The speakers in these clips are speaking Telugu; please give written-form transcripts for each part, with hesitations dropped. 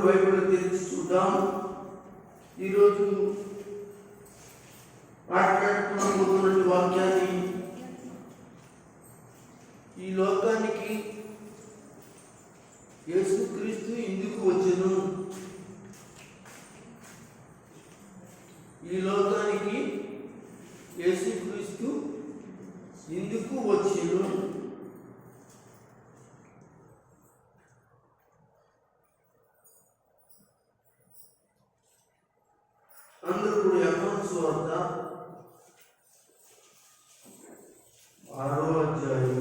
బైబిల్ తెరిచి చూద్దాం. ఈరోజు మాట్లాడుతున్నటువంటి వాక్యాన్ని, ఈ లోకానికి యేసుక్రీస్తు ఎందుకు వచ్చెను, ఈ లోకానికి యేసుక్రీస్తు ఎందుకు వచ్చెను, అందరూ కూడా యోహాను సువార్త 6వ అధ్యాయం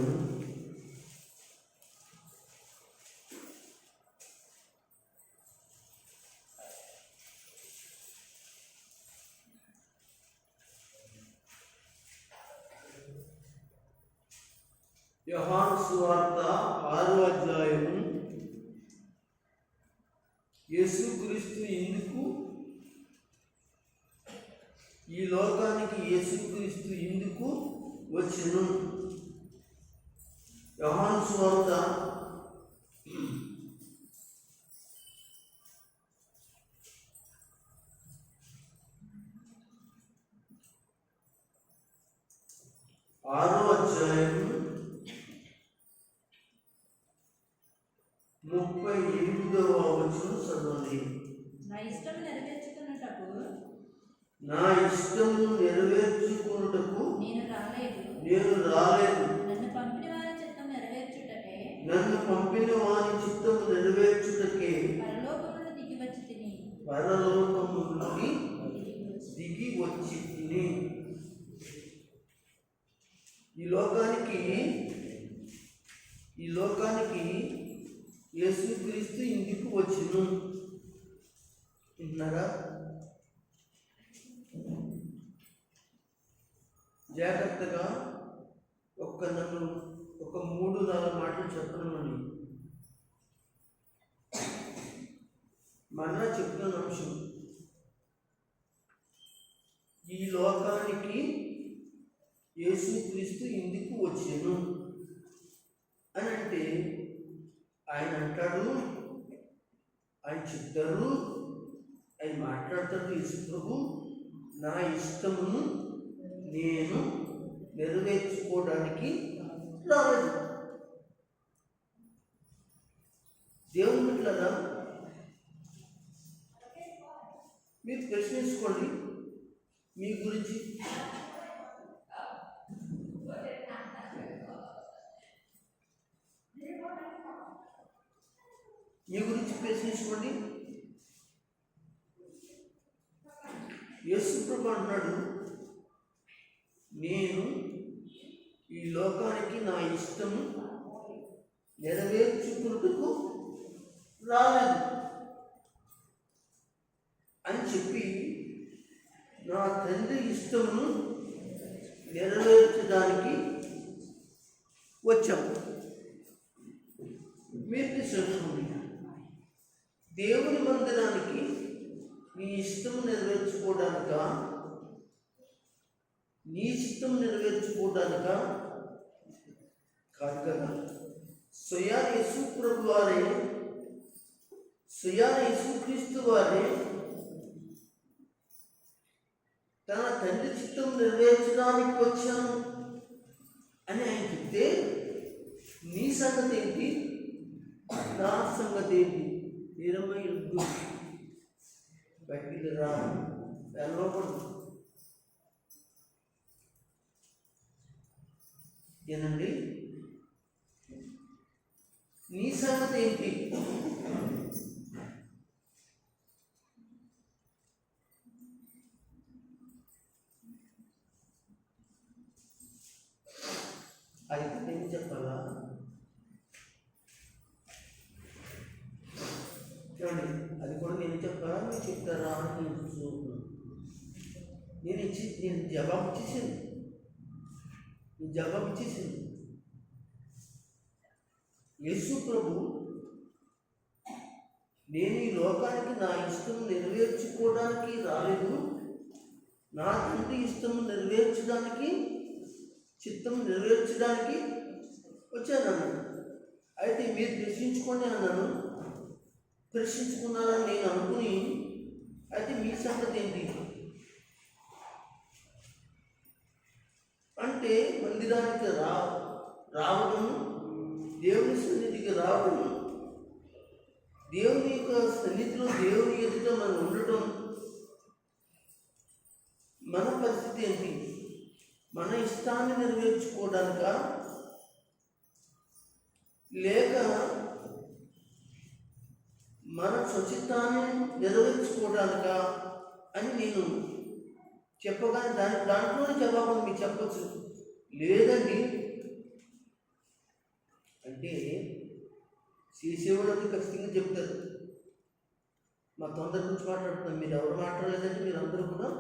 యోహాను సువార్త 6వ అధ్యాయం యేసుక్రీస్తు ఎందుకు, ఈ లోకానికి యేసుక్రీస్తు ఎందుకు వచ్చెను. యోహాను సువార్త 6వ అధ్యాయం 38వ వచనం చదవండి. నా ఇష్టము నెరవేర్చుకున్నటకు నేను రాలేదు. నన్ను పంపిన వారి చిత్తము నెరవేర్చుటకే పరలోకము నుండి దిగి వచ్చి తిని. ఈ లోకానికి యేసుక్రీస్తు ఎందుకు వచ్చెను వింటున్నారా? జాగ్రత్తగా ఒక 3-4 మాటలు చెప్పనున్నాను. మళ్ళా చెప్తున్న అంశం, ఈ లోకానికి యేసుక్రీస్తు ఎందుకు వచ్చెను అని అంటే, ఆయన అంటాడు, ఆయన చెప్తారు, ఆయన మాట్లాడతాడు. యేసు ప్రభు, నా ఇష్టమును నేను నెరవేర్చుకోవడానికి రాలేదు. దేవుని బిడ్డలారా, మీరు ప్రశ్నించుకోండి మీ గురించి. ప్రశ్నించుకోండి. యేసు ప్రభు అన్నాడు, నేను ఈ లోకానికి నా ఇష్టము నెరవేర్చుకున్నట్టుకు రాలేదు అని చెప్పి, నా తండ్రి ఇష్టమును నెరవేర్చడానికి వచ్చాము. మీరు తెలుసుకోండి, దేవుని మందిరానికి నీ ఇష్టము నెరవేర్చుకోవడానిక, నీ చిత్తము నెరవేర్చుకోవడానిక కాదు కదా. స్వయాన యేసు ప్రభు వారే, స్వయాన యేసుక్రీస్తు వారే తన తండ్రి చిత్తం నెరవేర్చడానికి వచ్చాను అని ఆయన చెప్తే, నీ సంగతి ఏంటి, నా సంగతి ఏంటి? 22 బయటికి రా, వెళ్ళకూడదు. ఏనండి, నీ సంగతి ఏంటి? అది ఏం చెప్పాలా? చూడండి, అది కూడా నేను చెప్పాలా, మీరు చెప్తారా అని నేను చూస్తున్నాను. నేను జవాబు ఇచ్చేసింది. యేసు ప్రభు, నేను ఈ లోకానికి నా ఇష్టం నెరవేర్చుకోవడానికి రాలేదు, నా తండ్రి ఇష్టం నెరవేర్చడానికి, చిత్తం నెరవేర్చడానికి వచ్చాను. అయితే మీరు దర్శించుకోండి అన్నాను. పరీక్షించుకున్నారని నేను అనుకుని, అయితే మీ సంగతి ఏంటి అంటే మందిరానికి రావడం, దేవుని సన్నిధికి రావడం, దేవుని యొక్క సన్నిధిలో దేవుని ఎదుట మనం ఉండటం, మన పరిస్థితి ఏంటి? మన ఇష్టాన్ని నెరవేర్చుకోవడానిక, లేక మన స్వచిత్తాన్ని నెరవేర్చుకోవడానిక అని నేను చెప్పగానే దాంట్లోనే జవాబు మీరు చెప్పచ్చు. లేదండి అంటే చేసేవాళ్ళకి ఖచ్చితంగా చెప్తారు. మా తొందర గురించి మాట్లాడుతున్నాం, మీరు ఎవరు మాట్లాడలేదంటే మీరు అందరూ కూడా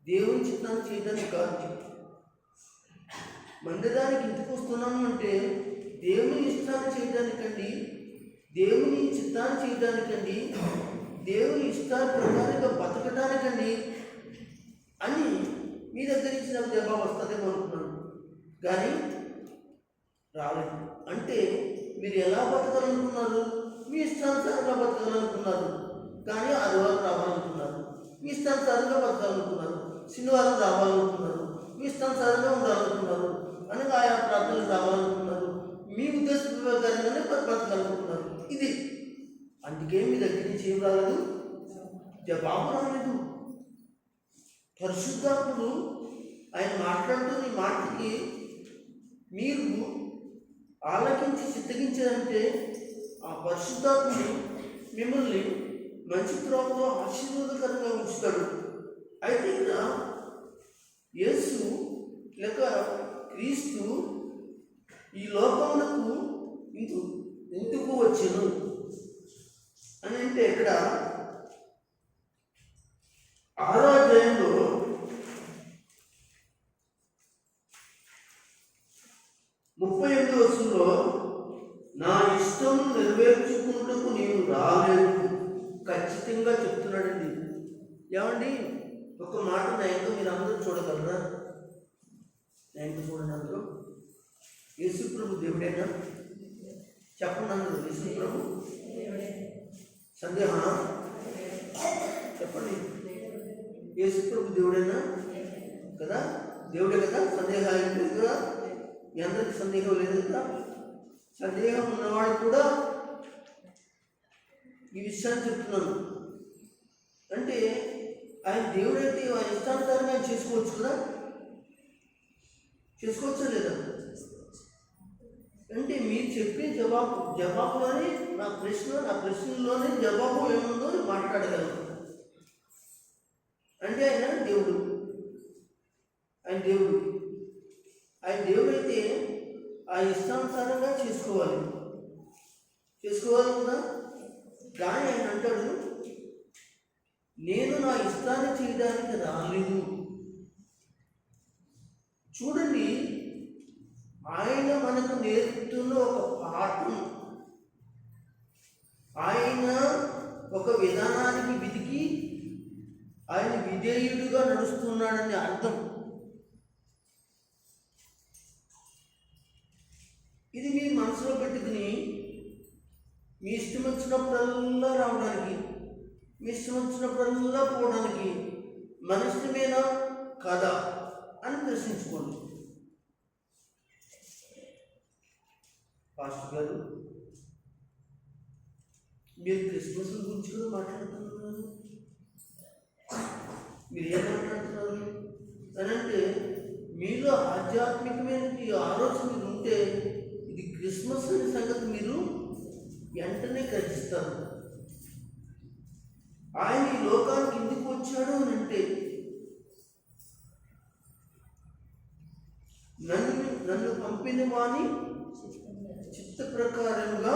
దేవుని చిత్తాన్ని చేయడానికి కాదు. మందిరానికి ఇంటికి వస్తున్నాము అంటే దేవుని ఇష్టాన్ని చేయడానికండి, దేవుని చిత్తాన్ని చేయడానికండి, దేవుని ఇష్టాల ప్రకారంగా బతకడానికండి అని మీ దగ్గర నుంచి నాకు జవాబు వస్తుందేమో అనుకున్నాను, కానీ రాలేదు. అంటే మీరు ఎలా బతకాలనుకున్నారు? మీ ఇష్టానుసారంగా బతకాలనుకున్నారు, కానీ ఆదివారం రావాలనుకున్నారు. మీ ఇష్టానుసారంగా బతకాలనుకున్నారు. శనివారం రావాలనుకున్నారు. మీ ఇష్టానుసారంగా ఉండాలనుకున్నారు. అనగా ఆయా ప్రార్థనలు రావాలనుకున్నారు. మీ ఉద్దేశ ప్రకారంగానే బతకాలనుకున్నారు. ఇది అందుకే మీ దగ్గర నుంచి ఏం రాలేదు? జవాబు రాలేదు. పరిశుద్ధాత్ముడు ఆయన మాట్లాడుతున్న ఈ మాటకి మీరు ఆలకించి చిత్తగించారంటే ఆ పరిశుద్ధాత్ముడు మిమ్మల్ని మంచి త్రోవలో ఆశీర్వాదకరంగా ఉంచుతాడు. అయితే ఇక్కడ యేసు లేక క్రీస్తు ఈ లోకమునకు ఎందుకు వచ్చెను అని అంటే ఇక్కడ 6వ అధ్యాయంలో 38వ వచనంలో నా ఇష్టం నెరవేర్చుకుంటూ నీవు రాలేదు ఖచ్చితంగా చెప్తున్నాడండి. ఏమండి ఒక మాట నయంగా మీరు అందరూ చూడగలరా? నయంగా చూడండి. అందరూ యేసు ప్రభు దేవుడేనా? చెప్పండి అందరూ. యేసు ప్రభు సందేహం చెప్పండి. యేసు ప్రభు దేవుడేనా కదా? దేవుడే కదా? సందేహాలు లేదు కదా? మీ అందరికి సందేహం లేదు కదా? సందేహం ఉన్నవాడు కూడా ఈ విషయాన్ని చెప్తున్నాను. అంటే ఆయన దేవుడైతే ఆయన ఇష్టానుసారంగా ఆయన చేసుకోవచ్చు కదా? చేసుకోవచ్చా లేదా? అంటే మీరు చెప్పే జవాబులోనే నా ప్రశ్నలోనే జవాబు ఏముందో మాట్లాడగలను. అంటే ఆయన దేవుడు, ఆయన దేవుడైతే ఆ ఇష్టానుసారంగా చేసుకోవాలి కదా? కానీ ఆయన అంటాడు, నేను నా ఇష్టాన్ని చేయడానికి రాలేదు. చూడండి, ఆయన మనకు నేర్పుతున్న ఒక పాఠం, ఆయన ఒక విధానానికి వెతికి ఆయన విధేయుడిగా నడుస్తున్నాడని అర్థం. ఇది మీరు మనసులో పెట్టుకుని మీ ఇష్టం వచ్చినప్పుడల్లా రావడానికి, మీ ఇష్టం వచ్చినప్పుడల్లా పోవడానికి మన ఇష్టమేనా కదా అని ప్రశ్నించుకోండి. పాస్టర్ గారు, మీరు క్రిస్మస్ గురించి కూడా మాట్లాడుతున్నారు, మీరు ఏం మాట్లాడుతున్నారు అని అంటే మీలో ఆధ్యాత్మికమైన ఆలోచన మీరు ఉంటే ఇది క్రిస్మస్ అనే సంగతి మీరు వెంటనే గ్రహిస్తారు. ఆయన ఈ లోకానికి ఎందుకు వచ్చాడు అని అంటే నన్ను పంపిన వాని చిత్త ప్రకారంగా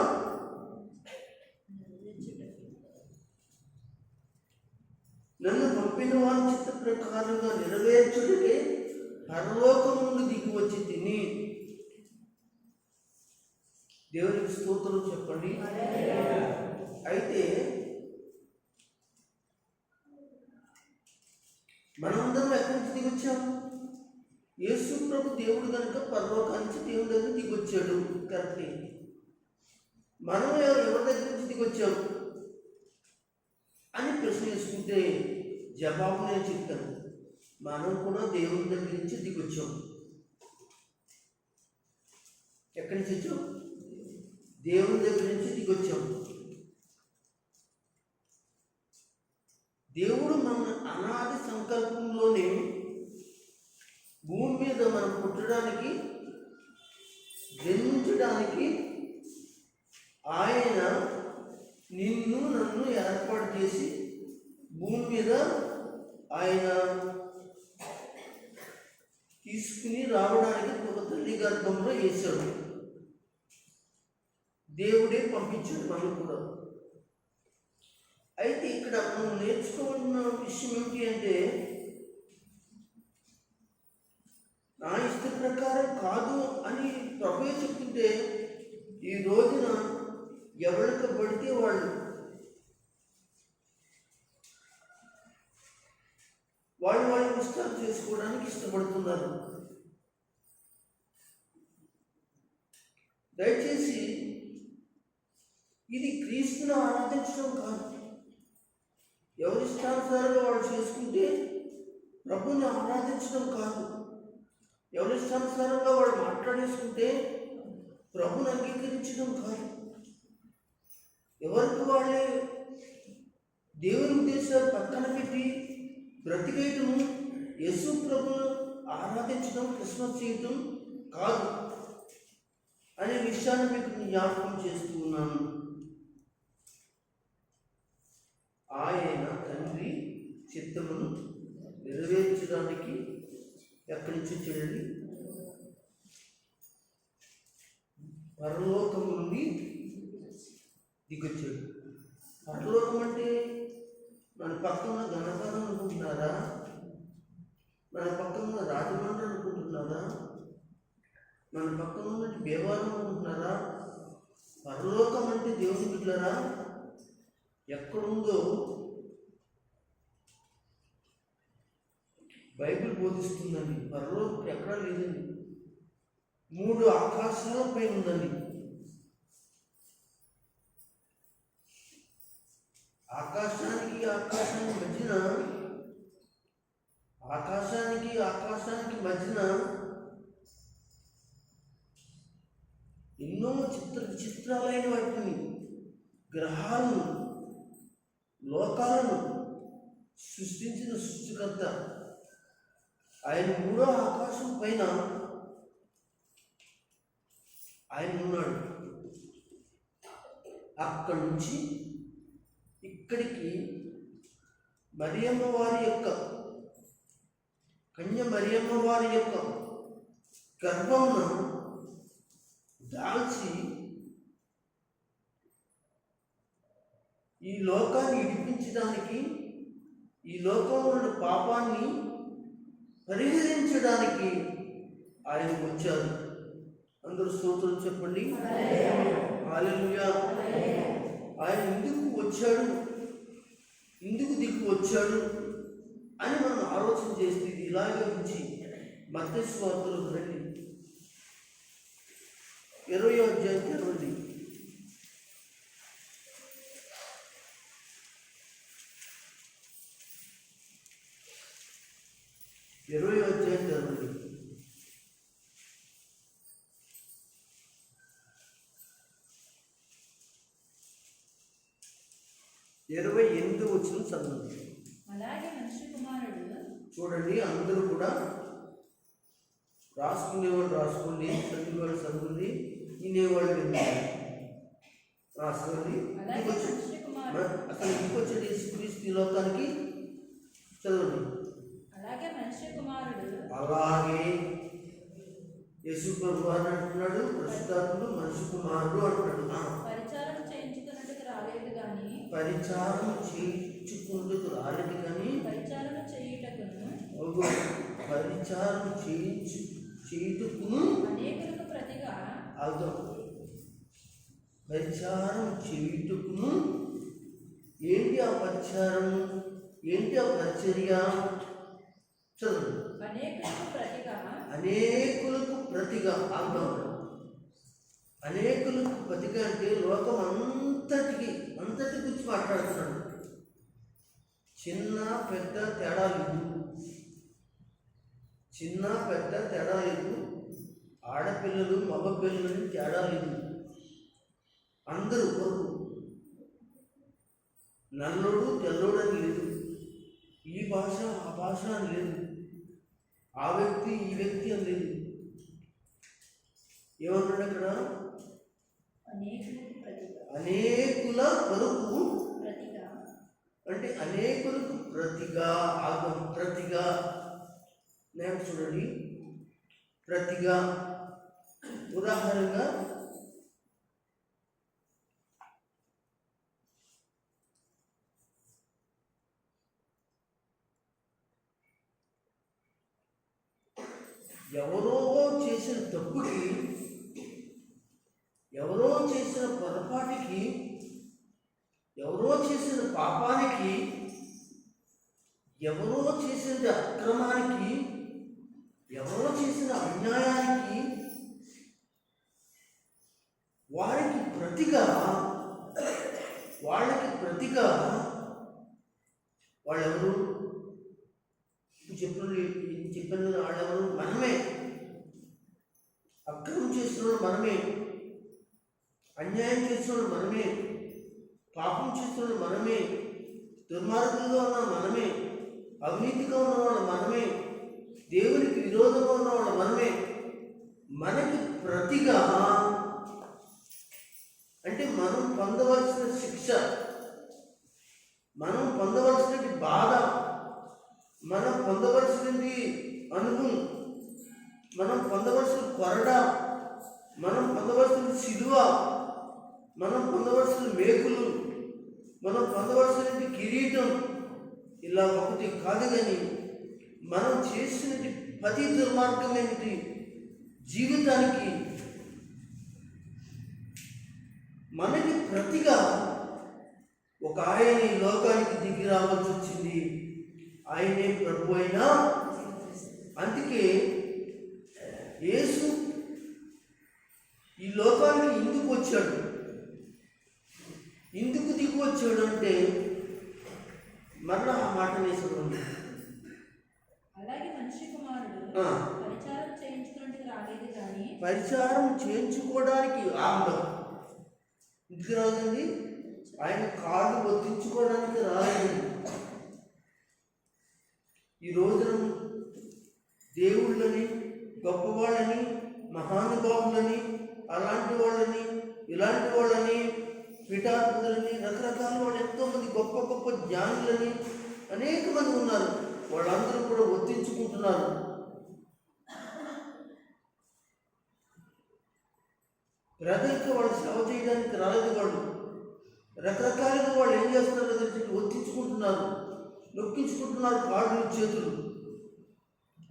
నెరవేర్చుటకే పరలోకం నుండి దిగి వచ్చి తిని. దేవునికి స్తోత్రం చెప్పండి. అయితే మనమందరం ఎక్కడి నుంచి దిగొచ్చాము? యేసు ప్రభు దేవుడు కనుక పరలోకానికి దేవుడి దగ్గర దిగొచ్చాడు, కరెక్టే. మనం ఎవరి దగ్గర నుంచి దిగొచ్చాము? చేసుకుంటే జవాబు నేను చెప్తాను. మనం కూడా దేవుని దగ్గర నుంచి దిగొచ్చాం. ఎక్కడి నుంచి వచ్చాం? దేవుని దగ్గర నుంచి దిగొచ్చాం. దేవుడు మన అనాది సంకల్పంలోనే భూమి మీద మనం పుట్టడానికి, జన్మించడానికి ఆయన నిన్ను నన్ను ఏర్పాటు చేసి భూమి మీద ఆయన తీసుకుని రావడానికి ఒక తల్లి గర్భంలో వేశాడు. దేవుడే పంపించాడు మనం కూడా. అయితే ఇక్కడ మనం నేర్చుకోవాల్సిన విషయం ఏమిటి అంటే, నా ఇష్ట ప్రకారం కాదు అని ప్రభువే చెప్తుంటే ఈ రోజున ఎవరికి పడితే వాళ్ళు ఇష్టాలు చేసుకోవడానికి ఇష్టపడుతున్నారు. దయచేసి ఇది క్రీస్తును ఆరాధించడం కాదు. ఎవరి ఇష్టానుసారంగా వాళ్ళు చేసుకుంటే ప్రభుని ఆరాధించడం కాదు. ఎవరి ఇష్టానుసారంగా వాళ్ళు మాట్లాడేసుకుంటే ప్రభుని అంగీకరించడం కాదు. ఎవరికి వాళ్ళే దేవుని ఉద్దేశాలు పక్కన పెట్టి బ్రతికేయటము, యేసు ప్రభును ఆరాధించడం, క్రిస్మస్ చేయటం కాదు అనే విషయాన్ని మీకు జ్ఞాపకం చేస్తూ ఉన్నాను. ఆయన తండ్రి చిత్తమును నెరవేర్చడానికి ఎక్కడి నుంచి చూడండి, పరలోకం నుండి దిగొచ్చాడు. పరలోకం అంటే మన పక్కన గణపతి అనుకుంటున్నారా? మన పక్కన రాజమండ్రి అనుకుంటున్నారా? మన పక్కన ఉన్నట్టు దేవాలయం అనుకుంటున్నారా? పరలోకం అంటే దేవుని బిడ్డలారా ఎక్కడుందో బైబిల్ బోధిస్తుందండి. పరలోకం ఎక్కడా లేదండి. 3 ఆకాశాలపై ఉందండి. ఆకాశానికి మధ్యన ఎన్నో విచిత్రాలైన వాటిని, గ్రహాలను, లోకాలను సృష్టించిన సృష్టికర్త ఆయన 3వ ఆకాశం పైన ఆయన ఉన్నాడు. అక్కడి నుంచి ఇక్కడికి మరియమ్మ వారి యొక్క కన్య మరియమ్మ వారి యొక్క గర్భమును దాల్చి ఈ లోకాన్ని ఇడిపించడానికి, ఈ లోకంలో పాపాన్ని పరిహరించడానికి ఆయన వచ్చారు. అందరూ స్తోత్రం చెప్పండి. హల్లెలూయా. ఆయన ఎందుకు వచ్చాడు, ఎందుకు దిక్కు వచ్చాడు అని మనం ఆలోచన చేస్తే ఇది ఇలాగే ఉంచి మత్తయి సువార్తలోకి రండి. 20వ అధ్యాయం తెరవండి. 20వ అధ్యాయం తెరవండి. 28వ వచనం చదవండి. అలాగే మనుష్య కుమారుడు, చూడండి అందరూ కూడా రాసుకునేవాళ్ళు రాసుకోండి, చదివేవాళ్ళు చదవండి, వినేవాళ్ళు వినండి. రాసుకోండి. అసలు ఇంకొచ్చేది యేసుక్రీస్తు ఈ లోకానికి చదవండి. అలాగే మనుష్య కుమారుడు, అలాగే యేసు ప్రభు అని అంటున్నాడు, పరిశుద్ధాత్ముడు మనుష్య కుమారుడు అంటున్నాడు. పరిచారం చేయించుకున్నట్టుకు రాలేదు కానీ, పరిచారం చేయించుకున్నట్టుకు రాలేదు కానీ, పరిచారం చేయుటకును, పరిచారం చేయుటకును అనేకులకు ప్రతిగా, పరిచారం చేయుటకును. ఏంటి ఆ పరిచారం, ఏంటి ఆ పరిచర్య? చదువు. అనేకులకు ప్రతిగా, అనేకులకు ప్రతిగా. అనేకులకు ప్రతిగా అంటే లోకం అంతటి గురించి మాట్లాడుతున్నాడు. చిన్న పెద్ద తేడా లేదు. చిన్న పెద్ద తేడా లేదు. ఆడపిల్లలు మగపిల్లలని తేడా లేదు. అందరూ కొరకు. నల్లుడు తెల్లోడు అని లేదు. ఈ భాష ఆ భాష అని లేదు. ఆ వ్యక్తి ఈ వ్యక్తి అని లేదు. ఏమన్నాడు అక్కడ? అనేకులకు ప్రతిగా. అనేకుల కొరకు ప్రతిగా అంటే అనేకులకు ప్రతిగా ఆగం. ప్రతిగా నేను చూడండి, ప్రతిగా ఉదాహరణగా ఎవరో చేసిన తప్పుకి, ఎవరో చేసిన పొరపాటుకి, ఎవరో చేసిన పాపానికి, ఎవరో చేసిన అక్రమానికి, ఎవరో చేసిన అన్యాయానికి వాళ్ళకి ప్రతిగా వాళ్ళెవరు? చెప్పిన వాళ్ళెవరు? మనమే. అక్రమం చేసిన వాళ్ళు మనమే, అన్యాయం చేసిన వాళ్ళు మనమే, పాపం చేసిన వాళ్ళు మనమే, దుర్మార్గులుగా ఉన్న మనమే, అవినీతిగా ఉన్న వాళ్ళు మనమే, దేవునికి విరోధంగా ఉన్న వాళ్ళు మనమే. మనకి ప్రతిగా అంటే మనం పొందవలసిన శిక్ష, మనం పొందవలసిన బాధ, మనం పొందవలసినది అనుభవం, మనం పొందవలసిన కొరడ, మనం పొందవలసిన సిలువ, మనం పొందవలసిన మేకులు, మనం పొందవలసినది కిరీటం, ఇలా ఒకటి కాదు. కానీ మనం చేసినది ప్రతి దుర్మార్గమైనది జీవితానికి మనకి ప్రతిగా ఒక ఆయన ఈ లోకానికి దిగి రావాల్సి వచ్చింది. ఆయనే ప్రభు అయినా. అందుకే యేసు ఈ లోకానికి ఎందుకు వచ్చాడు, ఎందుకు దిగి వచ్చాడు అంటే మరలా ఆ మాట వేసుకోండి. అలాగే మనిషి కుమారుడు పరిచారం చేయించుకోవడానికి రాలేదు కానీ. పరిచారం చేయించుకోవడానికి ఆగడం ఎందుకు రాదండి? ఆయన కాళ్ళు ఒత్తించుకోవడానికి రాలేదండి. ఈ రోజున దేవుళ్ళని, గొప్పవాళ్ళని, మహానుభావులని, అలాంటి వాళ్ళని, ఇలాంటి వాళ్ళని, పీఠాధిపతులని, రకరకాల వాళ్ళు ఎంతోమంది గొప్ప గొప్ప జ్ఞానులని అనేక మంది ఉన్నారు. వాళ్ళందరూ కూడా ఒత్తించుకుంటున్నారు. ప్రజలకు వాళ్ళు సేవ చేయడానికి రాలేదు. వాళ్ళు రకరకాలుగా వాళ్ళు ఏం చేస్తున్నారో తెలిసి ఒత్తించుకుంటున్నారు, నొక్కించుకుంటున్నారు కాళ్ళు చేతులు,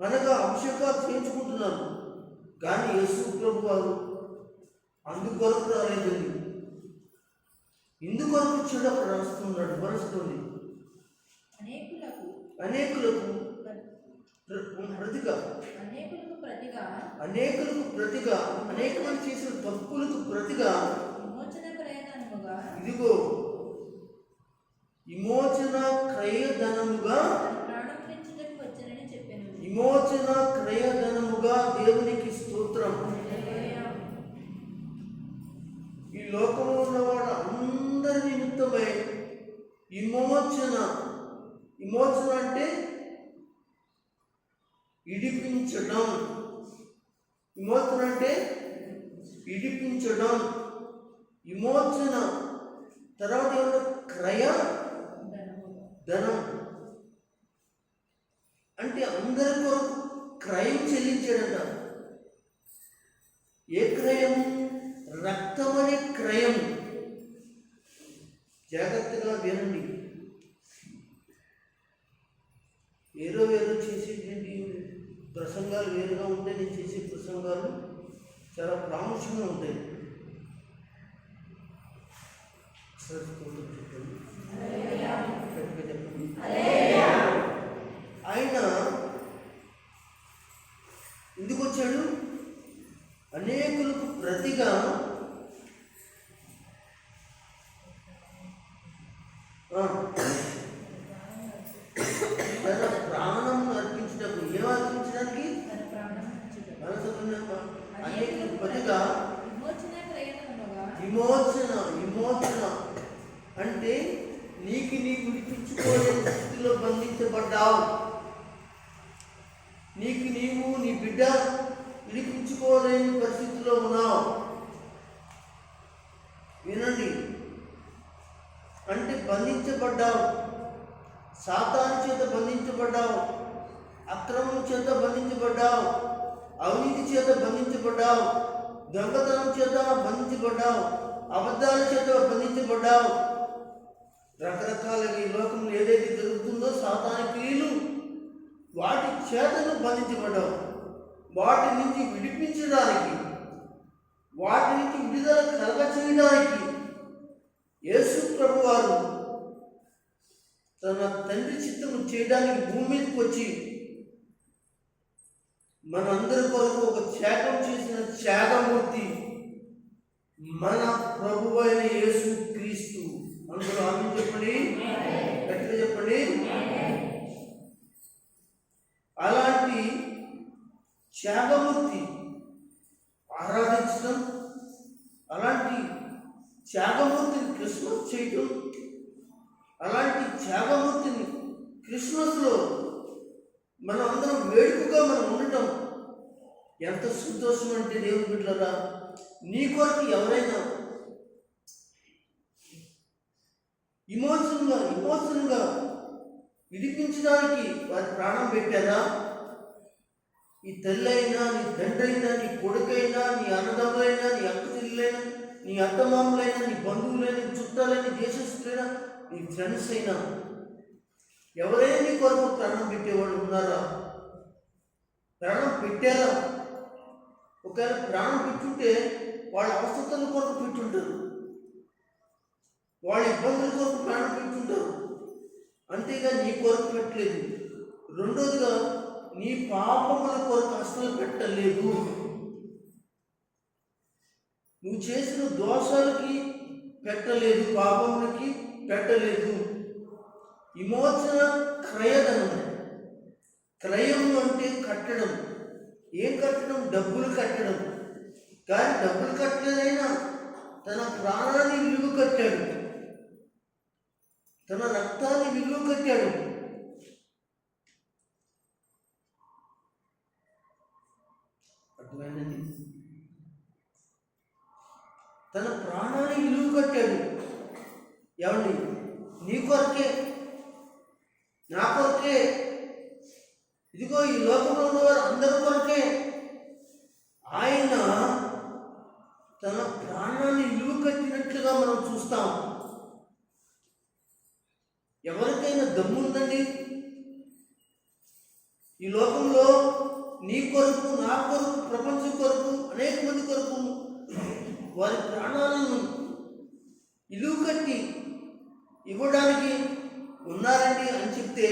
అనగా అభిషేకాలు చేయించుకుంటున్నారు. కానీ యేసు ప్రభు వారు అందుకొరకు రాలేదండి. ఇందుకొరకు చెడు అక్కడ రాస్తున్నాడు, వరుస్తుంది. అనేకులకు ప్రతిగా, అనేక మంది చేసిన తప్పులకు ప్రతిగా ఇదిగో విమోచన క్రయధనముగా దేవునికి స్తోత్రం. ఈ లోకంలో ఉన్న వాళ్ళ అందరి నిమిత్తమై విమోచన అంటే ఇడిపించడం. విమోచన అంటే ఇడిపించడం. విమోచన తర్వాత ఏమన్నా క్రయ ధనం అంటే అందరి కొరకు క్రయం చెల్లించాడట. ఏ క్రయం? రక్తం అనే క్రయం. జాగ్రత్తగా వినండి. వేరే చేసేటువంటి ప్రసంగాలు వేరుగా ఉంటాయి. నేను చేసే ప్రసంగాలు చాలా ప్రాముఖ్యంగా ఉంటాయి. చెప్పండి, చెప్పండి. ఆయన ఎందుకు వచ్చాడు? అనేకులకు ప్రతిగా కనుక విమోచన ప్రయత్నముగా విమోచన అంటే నీకు విడిపించుకోలేని స్థితిలో బంధించబడ్డావు. నీకు నీవు నీ బిడ్డ విడిపించుకోలేని పరిస్థితిలో ఉన్నావు. వినండి, అంటే బంధించబడ్డావు. సాతాను చేత బంధించబడ్డావు, అక్రమం చేత బంధించబడ్డావు, అవినీతి చేత బంధించబడ్డావు, దొంగతనం చేత బంధించబడ్డావు, అబద్ధాల చేత బంధించబడ్డావు. రకరకాలుగా ఈ లోకంలో ఏదైతే జరుగుతుందో సాతాను క్రియలు, వాటి చేతను బంధించబడ్డావు. వాటి నుంచి విడిపించడానికి, వాటి నుంచి విడుదల కలగ చేయడానికి యేసు ప్రభువారు తన తండ్రి చిత్తము చేయడానికి భూమి మీదకి వచ్చి మనందరి కొరకు ఒక త్యాగం చేసిన త్యాగమూర్తి మన ప్రభువైన యేసు క్రీస్తు. అందరూ ఆమేన్ చెప్పండి, గట్టిగా చెప్పండి. అలాంటి త్యాగమూర్తి ఆరాధించడం, అలాంటి త్యాగమూర్తిని క్రిస్మస్ చేయటం, అలాంటి త్యాగమూర్తిని క్రిస్మస్లో మనం అందరం వేడుకగా మనం ఉండటం ఎంత సంతోషం అంటే దేవుని బిడ్డలారా, నీ కొరకు ఎవరైనా ఇమోషన్గా విడిపించడానికి వారి ప్రాణం పెట్టారా? ఈ తల్లి అయినా, నీ తండ్రి అయినా, నీ కొడుకైనా, నీ అన్నదమ్ములైనా, నీ అక్క చెల్లెలైనా, నీ అత్తమామలైనా, నీ బంధువులైనా, నీ చుట్టాలైనా, దేశస్తులైనా, నీ ఫ్రెండ్స్ అయినా ఎవరైనా నీ కొరకు ప్రాణం పెట్టేవాళ్ళు ఉన్నారా? ప్రాణం పెట్టారా? ఒకవేళ ప్రాణం పెట్టుంటే వాళ్ళ అవసరతల కొరకు పెట్టుంటారు, వాళ్ళ ఇబ్బందుల కొరకు ప్రాణం పెట్టుంటారు. అంతేగా నీ కొరకు పెట్టలేదు. రెండోదిగా నీ పాపముల కొరకు అసలు పెట్టలేదు. నువ్వు చేసిన దోషాలకి పెట్టలేదు, పాపములకి పెట్టలేదు. విమోచన క్రయధనం. క్రయము అంటే కట్టడం. ఏం కట్టడం? డబ్బులు కట్టడం. కానీ డబ్బులు కట్టలేదైనా తన ప్రాణాన్ని విలువ కట్టాడు, తన రక్తాన్ని విలువ కట్టాడు. అర్థమైందండి? తన ప్రాణాన్ని విలువ కట్టాడు. ఏమండి? నీ కొరకే, నా కొరకే, ఇదిగో ఈ లోకంలో ఉన్నవారు అందరి కొరకే ఆయన తన ప్రాణాన్ని విలువ కట్టినట్లుగా మనం చూస్తాం. ఎవరికైనా దమ్ముందండి ఈ లోకంలో నీ కొరకు, నా కొరకు, ప్రపంచం కొరకు, అనేక మంది కొరకు వారి ప్రాణాలను విలువ కట్టి ఇవ్వడానికి ఉన్నారండి అని చెప్తే,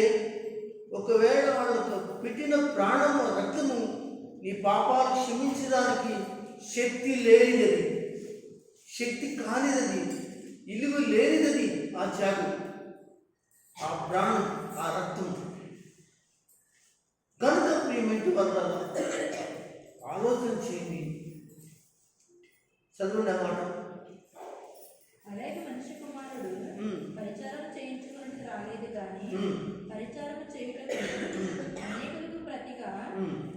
ఒకవేళ వాళ్ళకు పెట్టిన ప్రాణము, రక్తము నీ పాపాలు క్షమించడానికి శక్తి లేనిదది, శక్తి కానిదది, విలువ లేనిదది ఆ త్యాగం, ఆ ప్రాణం, ఆ రక్తం. కనుక ప్రియమైన వల్ల ఆలోచన చేయండి. చదవండి ఆ మాట. అలాగే మనిషి కుమారుడు పరిచారం చేయించుకుని రాలేదు కానీ పరిచారం చేయడం అనేకులకు ప్రతిగా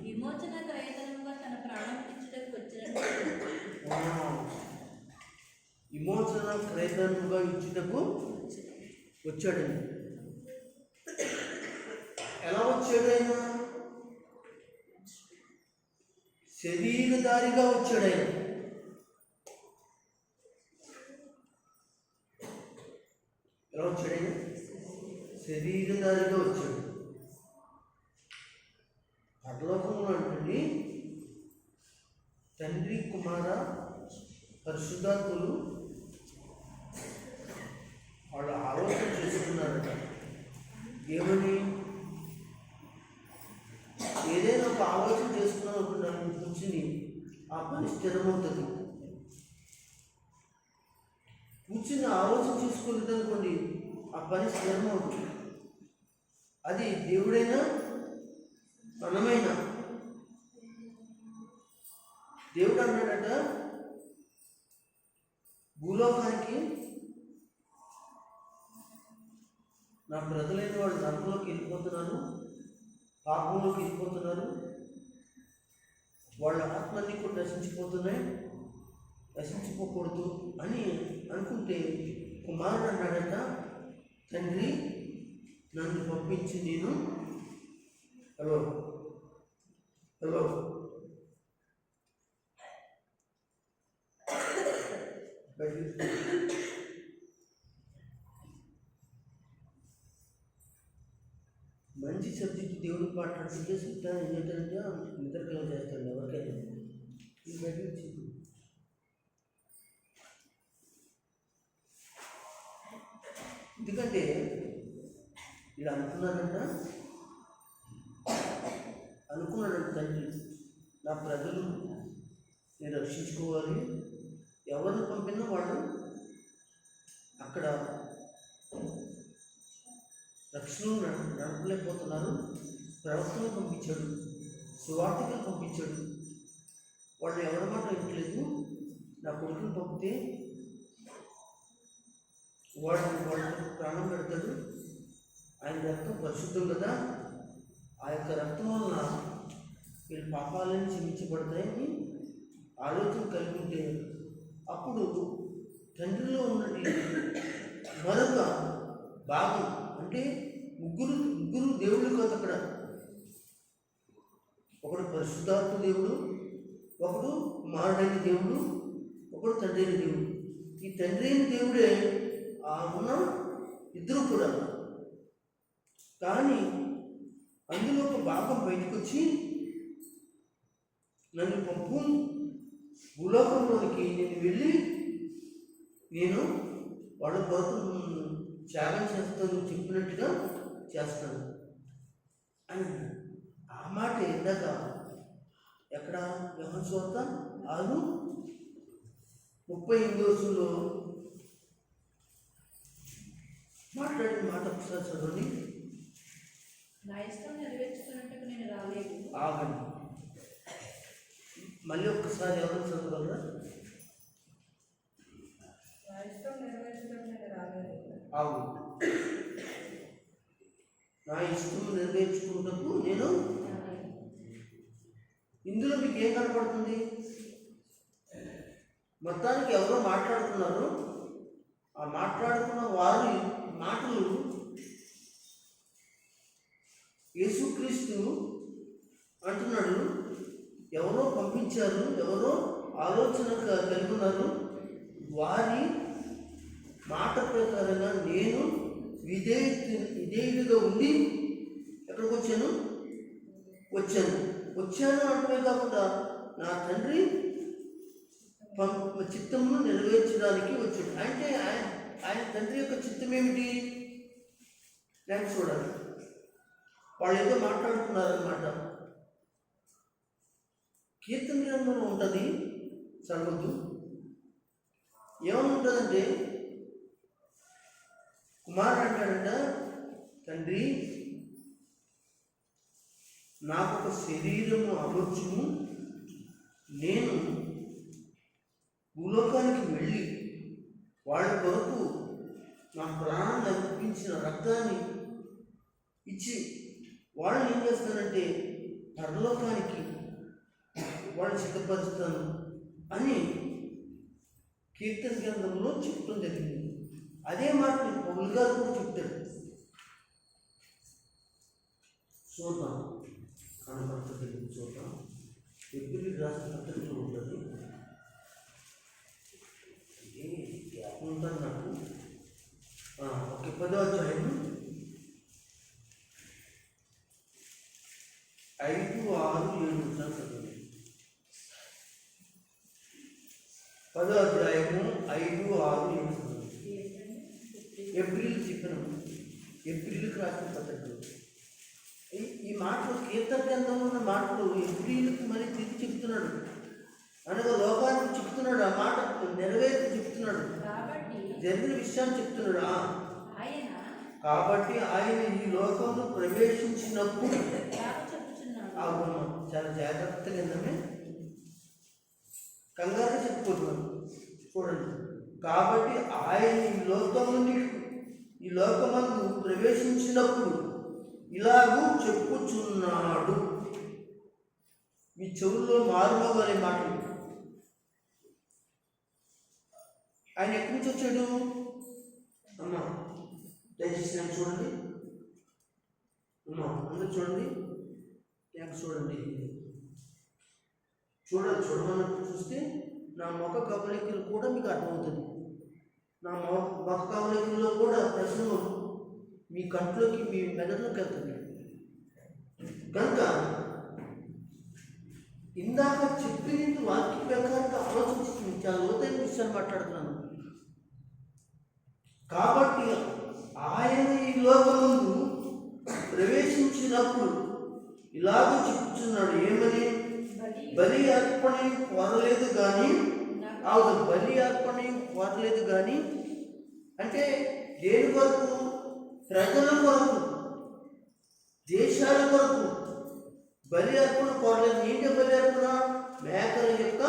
విమోచన క్రయధనముగా తన ప్రాణం ఇచ్చుటకు వచ్చినట్టు. విమోచన క్రయధనముగా ఇచ్చుటకు వచ్చాడండి. ఎలా వచ్చాడు ఆయన? శరీరధారిగా వచ్చాడు ఆయన. ఎలా వచ్చాడు ఆయన? శరీరధారిగా వచ్చాడు. పరలోకంలో అంటండి తండ్రి, కుమార, పరిశుద్ధాత్మలు వాళ్ళు ఆలోచన చేసుకున్నారట. ఏమని? ఏదైనా ఒక ఆలోచన చేసుకున్నాం అనుకున్నాను కూర్చుని ఆ పని స్థిరమవుతుంది. కూర్చుని ఆలోచన చేసుకోలేదు అనుకోండి, ఆ పని స్థిరమవుతుంది. అది దేవుడైనా మనమైనా దేవుడు అన్నాడట, భూలోకానికి నా ప్రజలైన వాళ్ళు నరకంలోకి వెళ్ళిపోతున్నారు, పాపంలోకి వెళ్ళిపోతున్నారు, వాళ్ళ ఆత్మన్ని కూడా నశించిపోతున్నాయి, నశించిపోకూడదు అని అనుకుంటే కుమారుడు అన్నాడట, తండ్రి నన్ను పంపించి నేను హలో హలో మంచి సబ్జెక్ట్ దేవుడు మాట్లాడుతుంటే సిద్ధాన్ని ఏం చేస్తారంటే నిద్రకలం చేస్తాడు ఎవరికైనా. ఈ బయట వచ్చింది ఎందుకంటే ఇలా అనుకున్నాడంట తండ్రి, నా ప్రజలు నేను రక్షించుకోవాలి, ఎవరిని పంపినా వాళ్ళు అక్కడ రక్షణ నడపలేకపోతున్నారు. ప్రవక్తలు పంపించాడు, సువార్తికులు పంపించాడు, వాళ్ళు ఎవరి మాట వింటలేదు. నా కొడుకుని పంపితే వాళ్ళకి ప్రాణం పెడతాడు, ఆయన రక్తం పరిశుద్ధం కదా, ఆ యొక్క రక్తం వలన వీళ్ళ పాపాలని క్షమించబడతాయని ఆలోచన కలిగి ఉంటే అప్పుడు తండ్రిలో ఉన్నది మరొక భాగం, అంటే ముగ్గురు దేవుళ్ళు కాదు అక్కడ. ఒకడు పరిశుద్ధాత్మ దేవుడు, ఒకడు కుమారుడైన దేవుడు, ఒకడు తండ్రి అయిన దేవుడు. ఈ తండ్రి అయిన దేవుడే ఉన్న ఇద్దరు కూడా. కానీ అందులో ఒక భాగం బయటకు వచ్చి నన్ను పంపు, భూలోకంలోనికి నేను వెళ్ళి నేను వాళ్ళ కొరకు త్యాగం చేస్తాను, చెప్పినట్టుగా చేస్తాను అని. ఆ మాట ఇందాక ఎక్కడ యోహాను సువార్త 6:38 మాట్లాడిన మాట ఒకసారి చదవండి. నా ఇష్టం నెరవేర్చుకున్నట్టుకు నేను రాలేదు. ఆగండి, మళ్ళీ ఒక్కసారి ఎవరు చదవగలరా? నా ఇష్టం నెరవేర్చుకున్నట్టు నేను రాలేదు. ఆగు, నా ఇష్టం నెరవేర్చుకుంటూ నేను. ఇందులో మీకు ఏం కనపడుతుంది? మొత్తానికి ఎవరో మాట్లాడుతున్నారు, ఆ మాట్లాడుకున్న వారి మాటలు యేసుక్రీస్తు అంటున్నాడు, ఎవరో పంపించారు, ఎవరో ఆలోచన కలిగి ఉన్నారు, వారి మాట ప్రకారంగా నేను విధేయుడిగా ఉండి ఎక్కడికి వచ్చాను అంటే కాకుండా నా తండ్రి చిత్తమును నెరవేర్చడానికి వచ్చాడు. అంటే ఆయన తండ్రి యొక్క చిత్తం ఏమిటి? నేను చూడాలి. వాళ్ళు ఏదో మాట్లాడుతున్నారనమాట. కీర్తన గ్రంథంలో ఉంటుంది, చదవద్దు. ఏమని ఉంటుందంటే, కుమారుడు అంటాడంట, తండ్రి నాకు ఒక శరీరము అమర్చుము, నేను భూలోకానికి వెళ్ళి వాళ్ళ కొరకు నా ప్రాణాన్ని అర్పించిన రక్తాన్ని ఇచ్చి వాళ్ళని ఏం చేస్తానంటే పరలోకానికి వాళ్ళు సిద్ధపరుస్తాను అని కీర్తన గ్రంథంలో చెప్పడం జరిగింది. అదే మాట పౌలు గారు కూడా చెప్తాడు. చూద్దాం, కనపడుతుంది, చూద్దాం. ఎప్పుడు రాసిన పత్రికలో ఉంటుంది, ఉంటుంది నాకు. ఒక 10వ అధ్యాయం 5, 6, 7 చదవండి. 10వ అధ్యాయము 5, 6, 7 చదవండి. ఏప్రిల్ ఏప్రిల్కి రాసిన పత్రికలు ఈ మాటలు, కీర్తన గ్రంథంలో ఉన్న మాటలు ఏప్రిల్కి మరీ తిరిగి చెప్తున్నాడు, అనగా లోకానికి చెప్తున్నాడు. ఆ మాట నెరవేర్చి చెప్తున్నాడు, జరిగిన విషయాన్ని చెప్తున్నాడు. కాబట్టి ఆయన ఈ లోకంలో ప్రవేశించినప్పుడు చాలా జాగ్రత్తగా ఏంటనే కంగారుగా చెప్పిపోతున్నాను. చూడండి, కాబట్టి ఆయన ఈ లోకమందు ప్రవేశించినప్పుడు ఇలాగూ చెప్పుచున్నాడు. మీ చెవుల్లో మారుమోగలే మాటలు. ఆయన ఎక్కడి నుంచి వచ్చాడు? అమ్మా దయచేసి నేను చూడండి, అమ్మా అందరూ చూడండి, నాకు చూడండి, చూడమన్నప్పుడు చూస్తే నా ముఖ కవలికలు కూడా మీకు అర్థమవుతుంది. నా ముఖ కవలికల్లో కూడా ప్రశ్నలు మీ కంట్లోకి, మీ మెదడులోకి వెళ్తుంది. కనుక ఇందాక చెప్పిన వాక్య ప్రకారంగా ఆలోచించి చాలా లోతైన విషయాలు మాట్లాడుతున్నాను. కాబట్టి ఆయన ఈ లోకమందు ప్రవేశించినప్పుడు ఇలాగ చెప్తున్నాడు, ఏమని? బలి అర్పణ కోరలేదు కానీ, బలి అర్పణ కోరలేదు కానీ అంటే దేని కొరకు? ప్రజల కొరకు, దేశాల కొరకు బలి అర్పణ కోరలేదు. ఏంటి బలి అర్పణ? మేకల యొక్క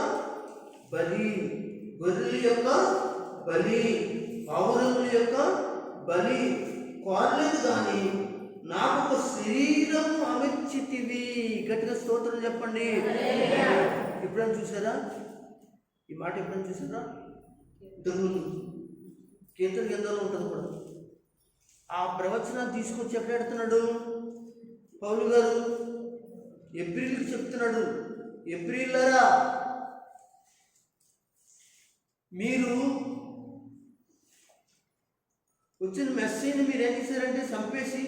బలి, గొర్రెల యొక్క బలి, పౌరుల యొక్క బలి కోరలేదు కానీ నాకు ఒక శరీరం అమర్చితివి. గట్టిగా స్తోత్రం చెప్పండి. ఎప్పుడైనా చూసారా ఈ మాట? ఎప్పుడైనా చూసారా? ఇంతకుముందు కీర్తన గ్రంథంలో ఉంటుంది కూడా. ఆ ప్రవచనాన్ని తీసుకొచ్చి ఎక్కడ పెడుతున్నాడు పౌలు గారు? ఎబ్రీల్కి చెప్తున్నాడు, ఎబ్రీలరా మీరు వచ్చిన మెస్సీని మీరు ఏం చేశారంటే చంపేసి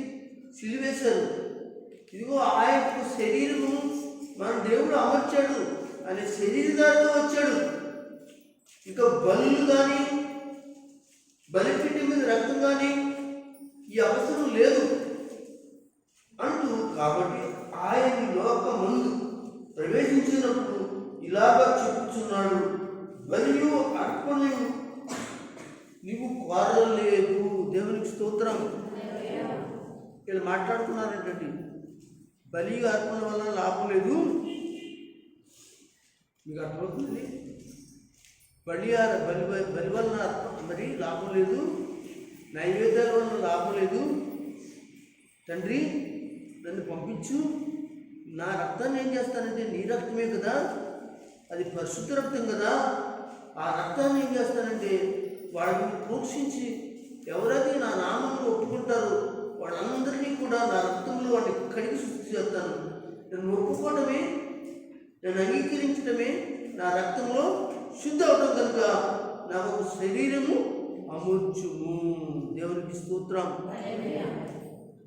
సిలివేశారు. ఇదిగో ఆ యొక్క శరీరము మన దేవుడు అమర్చాడు, అనే శరీరదారితో వచ్చాడు. ఇంకా బలులు కానీ, బలిపీఠ మీద రక్తం కానీ ఈ అవసరం లేదు అంటూ, కాబట్టి ఆయన లోకమందు ప్రవేశించినప్పుడు ఇలాగా చెప్పుచున్నాడు, బలియు అర్పణయు నీవు కోరలేదు. దేవునికి స్తోత్రం. వీళ్ళు మాట్లాడుతున్నారంటే బలి అర్పణ వల్ల లాభం లేదు. మీకు అర్థమవుతుంది? బలి వలన మరి లాభం లేదు, నైవేద్యాల వలన లాభం లేదు. తండ్రి నన్ను పంపించు, నా రక్తాన్ని ఏం చేస్తానంటే నీ రక్తమే కదా, అది పరిశుద్ధ రక్తం కదా, ఆ రక్తాన్ని ఏం చేస్తానంటే వాళ్ళని ప్రోక్షించి ఎవరైతే నా నామంలో ఒప్పుకుంటారో వాళ్ళందరినీ కూడా నా రక్తంలో వాడిని కడిగి శుద్ధి చేస్తాను. నేను ఒప్పుకోవడమే, నేను అంగీకరించడమే నా రక్తంలో శుద్ధి అవడం కనుక నాకు ఒక శరీరము అమర్చుము. దేవునికి స్తోత్రం.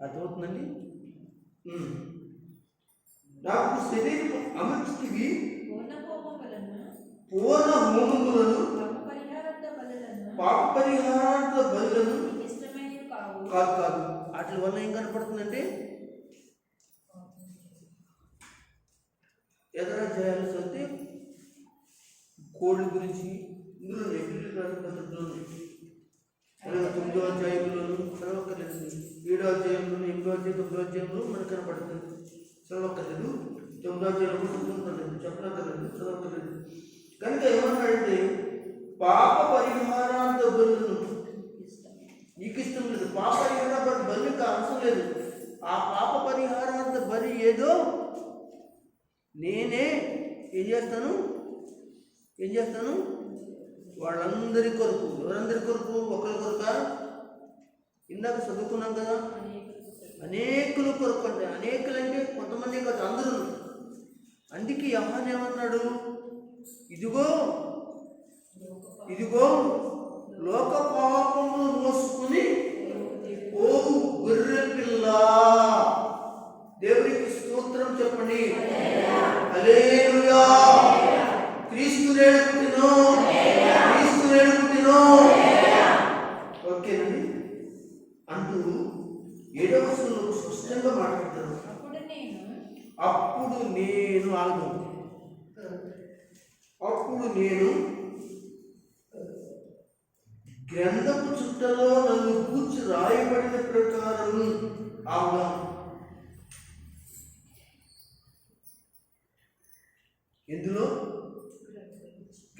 అర్థమవుతుందండి? నాకు శరీరం అమర్చితివి, పూర్ణ హోమములను పాప పరిహారార్థ బలులను కాదు. వాటి వల్ల ఏం కనపడుతుందంటే ఎదరా చేయాల్సి వస్తే కోళ్ళ గురించి ఇందులో పద్ధతిలోను 9వ అధ్యాయంలోను చదవక్కర్లేదు, 7వ అధ్యాయంలోను 8వ అధ్యాయం 9వ అధ్యాయంలో మనకు కనపడుతుంది. చదవక్కర్లేదు, 9వ అధ్యాయంలో చదువుకోలేదు, చెప్పనక్కర్లేదు, చదవక్కర్లేదు. కనుక ఏమన్నాడంటే పాప పరిహారార్థ బలులను నీకు ఇష్టం లేదు. పాప పరిహార బలికి అవసరం లేదు. ఆ పాప పరిహారార్థ బలి ఏదో నేనే ఏం చేస్తాను వాళ్ళందరి కొరకు. ఎవరందరి కొరకు? ఒకరి కొరక? ఇందాక చదువుకున్నాం కదా, అనేకుల కొరకు. అంటే అనేకులంటే కొంతమంది కాదు, అందరూ. అందుకే యోహాను ఏమన్నాడు? ఇదిగో లోక పాపమును మోసుకుని ఓ గొర్రె పిల్ల. దేవునికి స్తోత్రం చెప్పండి. హల్లెలూయా. క్రీస్తు నేడు పుట్టినో. ఓకేనండి అంటూ 7వ వచనంలో స్పష్టంగా మాట్లాడతారు. అప్పుడు నేను గ్రంథపు చుట్టలో నన్ను కూర్చి రాయబడిన ప్రకారం అవునా. ఎందులో?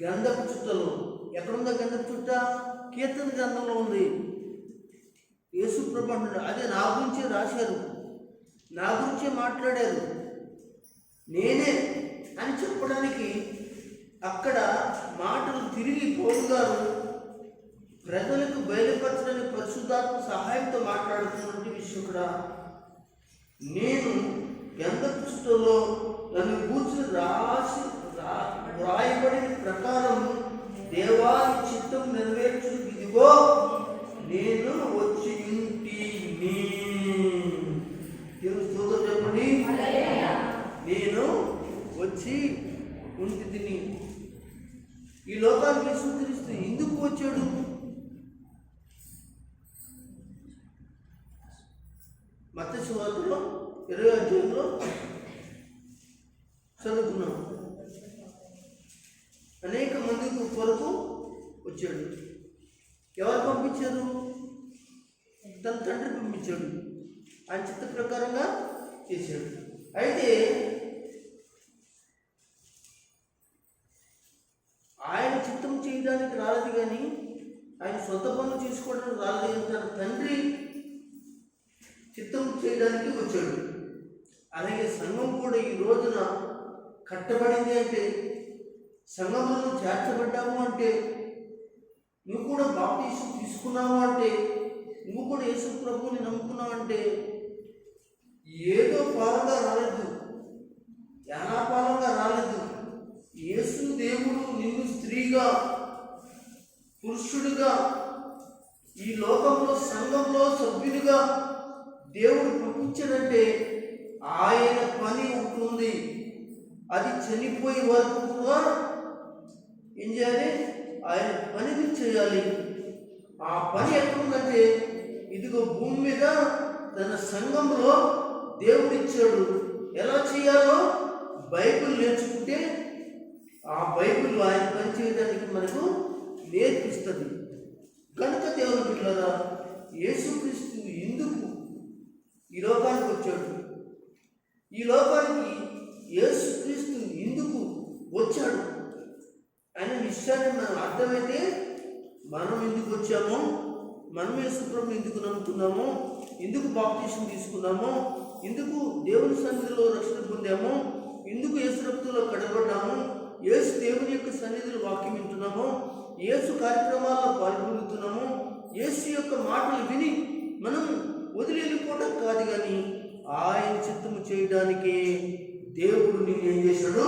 గంధపు చుట్టలో. ఎక్కడుందా గంధపు చుట్ట? కీర్తన గ్రంథంలో ఉంది. యేసు ప్రభు అంటున్నాడు, అదే నా గురించే రాశారు, నా గురించే మాట్లాడారు, నేనే అని చెప్పడానికి అక్కడ మాటలు తిరిగి పౌలు గారు ప్రజలకు బయలుపరచడానికి పరిశుద్ధాత్మ సహాయంతో మాట్లాడుతున్నటువంటి విషయం కూడా, నేను గంధపు చుట్టలో నన్ను కూర్చుని వ్రాయబడిన ప్రకారం దేవాని చిత్తం నెరవేర్చు, ఇదిగో నేను వచ్చి ఇంటిని. దేవుని స్తోత్రం చెప్పండి. నేను వచ్చి ఉంటిని. ఈ లోకానికి యేసుక్రీస్తు ఎందుకు వచ్చాడు? మత్తయి సువార్తలో 20వ అధ్యాయంలో చదువుకున్నాం. అనేక మందికి కొరకు వచ్చాడు. ఎవరు పంపించారు? తన తండ్రి పంపించాడు. ఆయన చిత్త ప్రకారంగా చేశాడు. అయితే ఆయన చిత్తం చేయడానికి రాలేదు, కానీ ఆయన సొంత పనులు చేసుకోవడానికి రాలేదు. తన తండ్రి చిత్తం చేయడానికి వచ్చాడు. అలాగే సంఘం కూడా ఈ రోజున కట్టబడింది అంటే, సంఘంలో చేర్చబడ్డాము అంటే, నువ్వు కూడా బాప్టిజం తీసుకున్నావు అంటే, నువ్వు కూడా యేసు ప్రభువుని నమ్ముకున్నావు అంటే ఏదో పాలంగా రాలేదు, యానాపాలంగా రాలేదు. యేసు దేవుడు నిన్ను స్త్రీగా, పురుషుడిగా, ఈ లోకంలో సంఘంలో సభ్యుడిగా దేవుడు పంపించాడంటే ఆయన పని ఉంటుంది. అది చనిపోయే వరకు కూడా ఏం చేయాలి? ఆయన పనిని చేయాలి. ఆ పని ఎక్కడుందంటే, ఇదిగో భూమి మీద తన సంఘంలో దేవుడు ఇచ్చాడు. ఎలా చేయాలో బైబిల్ నేర్చుకుంటే ఆ బైబిల్ ఆయన పని చేయడానికి మనకు నేర్పిస్తుంది. కనుక దేవుని బిడ్డలారా, యేసుక్రీస్తు ఎందుకు ఈ లోకానికి వచ్చాడు? ఈ లోకానికి యేసుక్రీస్తు ఎందుకు వచ్చాడు అనే విషయాన్ని మనం అర్థమైతే, మనం ఎందుకు వచ్చామో, మనం యేసు ప్రభువుని ఎందుకు నమ్ముకున్నామో, ఎందుకు బాప్టిజం తీసుకున్నామో, ఎందుకు దేవుని సన్నిధిలో రక్షణ పొందామో, ఎందుకు యేసు రక్తంలో కడబడ్డాము, యేసు దేవుని యొక్క సన్నిధిలో వాక్యం వింటున్నామో, యేసు కార్యక్రమాల్లో పాల్గొంటున్నామో, యేసు యొక్క మాటలు విని మనం వదిలి వెళ్ళిపోవడం కాదు, కానీ ఆయన చిత్తము చేయడానికే దేవుడు నిన్ను ఏం చేశాడు?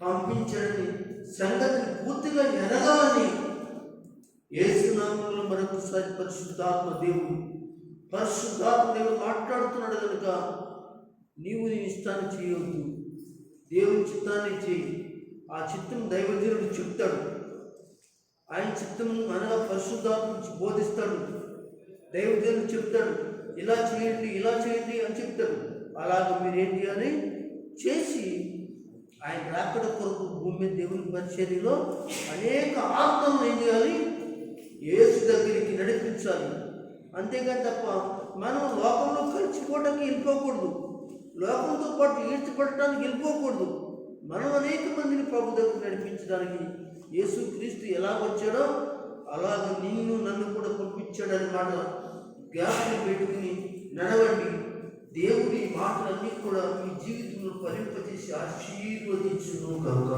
పంపించాడని సంగతిని పూర్తిగా ఎరగాలని యేసు నామములో మరొకసారి పరిశుద్ధాత్మ దేవుడు మాట్లాడుతున్నాడు. కనుక నీవు నీ ఇష్టాన్ని చేయవద్దు, దేవుని చిత్తాన్ని చేయి. ఆ చిత్తం దైవజనుడు చెప్తాడు. ఆయన చిత్తం అనగా పరిశుద్ధాత్మ బోధిస్తాడు. దైవజనుడు చెప్తాడు, ఇలా చేయండి, ఇలా చేయండి అని చెప్తాడు. అలాగ మీరేం చేయాలి? చేసి ఆయన రాకడ కొరకు భూమి మీద దేవుని పరిచర్యలో అనేక ఆత్మలను ఏం చేయాలి? యేసు దగ్గరికి నడిపించాలి. అంతేగాని తప్ప మనం లోకంలో కలిసిపోవడానికి వెళ్ళిపోకూడదు, లోకంతో పాటు ఈడ్చిపడటానికి వెళ్ళిపోకూడదు. మనం అనేక మందిని ప్రభు దగ్గర నడిపించడానికి యేసుక్రీస్తు ఎలా వచ్చాడో అలాగ నిన్ను నన్ను కూడా పంపించాడని మాట జ్ఞాపకం పెట్టుకుని నడవండి. దేవుడి మాటలన్నీ కూడా మీ జీవితంలో ఫలింపజేసి ఆశీర్వదించును కనుక